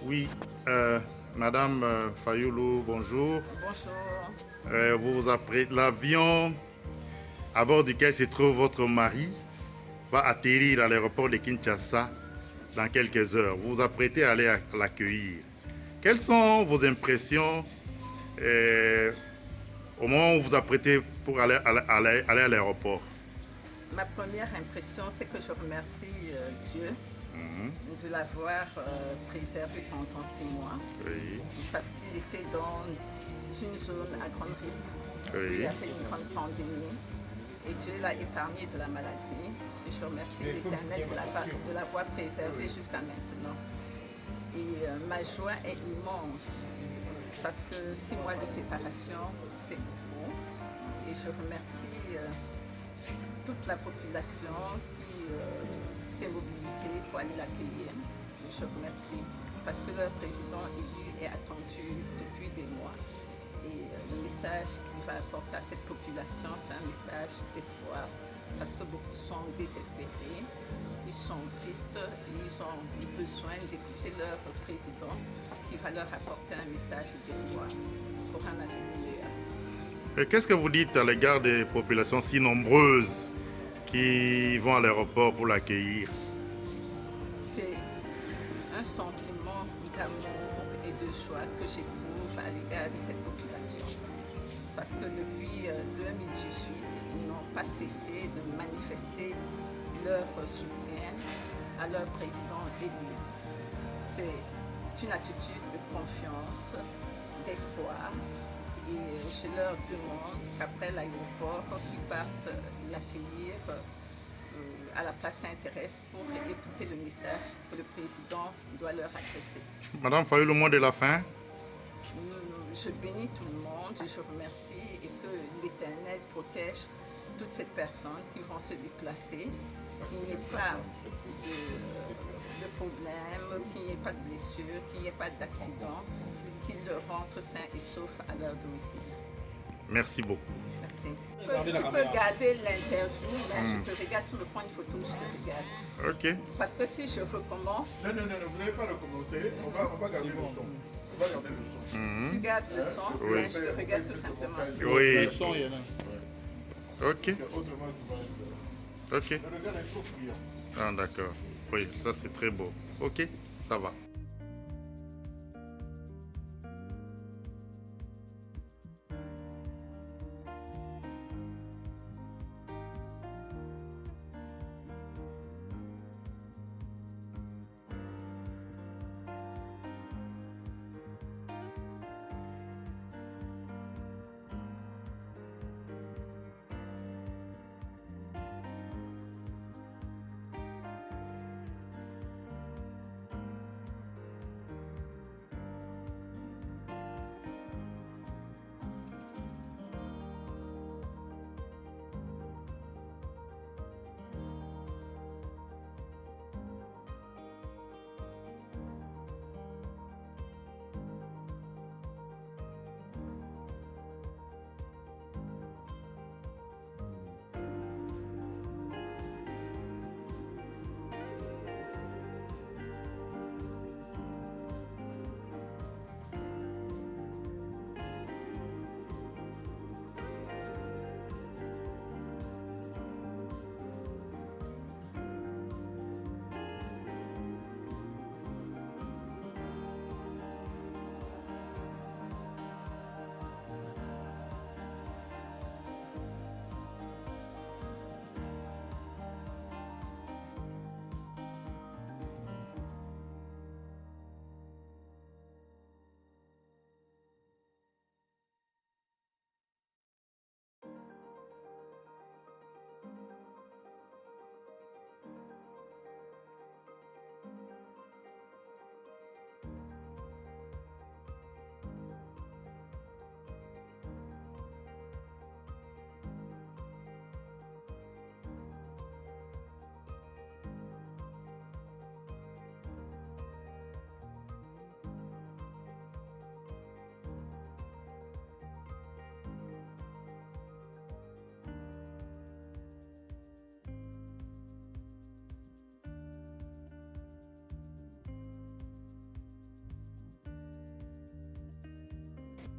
Oui, Madame Fayoulou, bonjour. Bonjour. Vous vous apprêtez, l'avion à bord duquel se trouve votre mari va atterrir à l'aéroport de Kinshasa dans quelques heures. Vous vous apprêtez à aller l'accueillir. Quelles sont vos impressions au moment où vous vous apprêtez pour aller à l'aéroport? Ma première impression, c'est que je remercie Dieu de l'avoir préservé pendant 6 mois. Oui. Parce qu'il était dans une zone à grand risque. Oui. Il y avait une grande pandémie et Dieu l'a épargné de la maladie. Et je remercie l'Éternel de l'avoir préservé jusqu'à maintenant. Et ma joie est immense parce que 6 mois de séparation, c'est beaucoup. Et je remercie toute la population qui s'est mobilisée pour aller l'accueillir. Je remercie parce que leur président élu est attendu depuis des mois. Et le message qu'il va apporter à cette population, c'est un message d'espoir parce que beaucoup sont désespérés, ils sont tristes, ils ont besoin d'écouter leur président qui va leur apporter un message d'espoir pour un avenir meilleur. Qu'est-ce que vous dites à l'égard des populations si nombreuses qui vont à l'aéroport pour l'accueillir? C'est un sentiment d'amour et de joie que j'éprouve à l'égard de cette population. Parce que depuis 2018, ils n'ont pas cessé de manifester leur soutien à leur président élu. C'est une attitude de confiance, d'espoir. Et je leur demande qu'après l'aéroport, qu'ils partent l'accueillir à la place Saint-Thérèse pour écouter le message que le président doit leur adresser. Madame Fayoulou, le mot de la fin? Je bénis tout le monde, je remercie et que l'Éternel protège toutes ces personnes qui vont se déplacer, qu'il n'y ait pas de problème, qu'il n'y ait pas de blessures, qu'il n'y ait pas d'accident, qu'ils rentrent sains et saufs à leur domicile. Merci beaucoup. Merci. Tu peux garder l'interview, mais je te regarde, tu me prends une photo, je te regarde. Ok. Parce que si je recommence... Non, vous n'allez pas recommencer, on va garder le son. On va garder le son. Tu gardes le son, Oui. mais je te regarde tout simplement. Oui. Le son, il y en a. Ok. Autrement, c'est pas Ok. le regard est trop friand. Ah, d'accord. Oui, ça c'est très beau. Ok, ça va.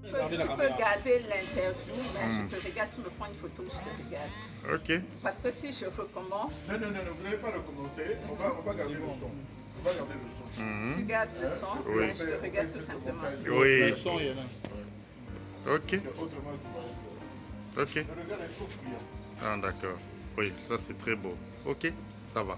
Tu peux garder l'interview, mais je te regarde, tu me prends une photo, je te regarde. Ok. Parce que si je recommence... Non, vous n'allez pas recommencer. On va garder le son. On va garder le son. Tu gardes le son, Oui. mais je te regarde tout simplement. Oui. Le son, il y en a. Ok. Autrement, c'est pas... Ok. Le regard est trop friand. Ah, d'accord. Oui, ça c'est très beau. Ok, ça va.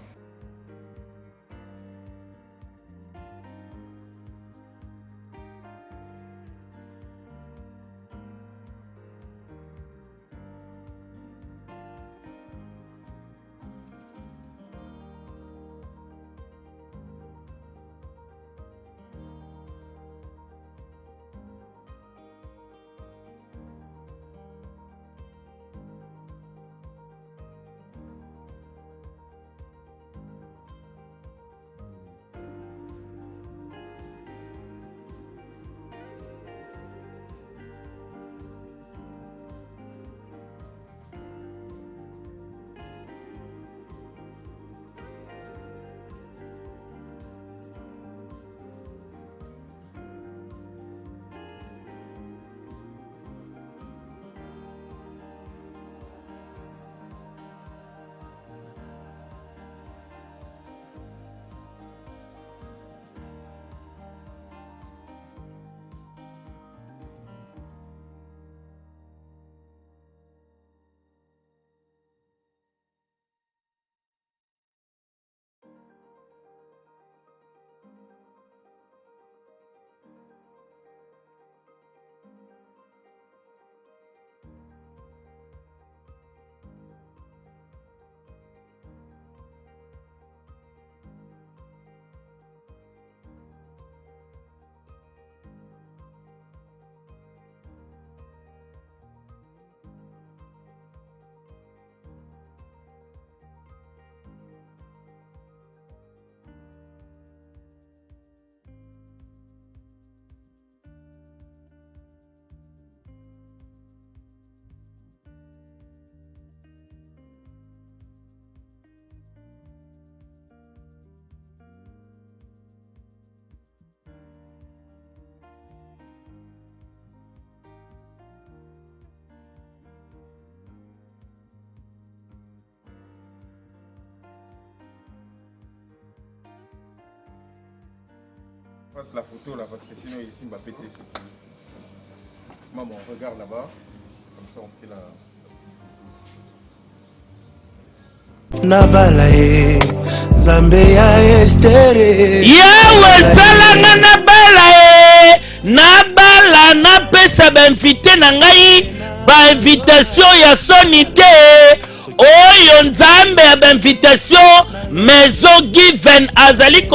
Fasse la photo là parce que sinon ici on va péter ce coup. Maman, regarde là-bas. Comme ça on fait la petite photo. Nabalae Zambia estere Yawe salanga nabalae nabala napesa bainvite na ngai bainvitation ya soni te oyo nzambe ya bainvitation maison given azali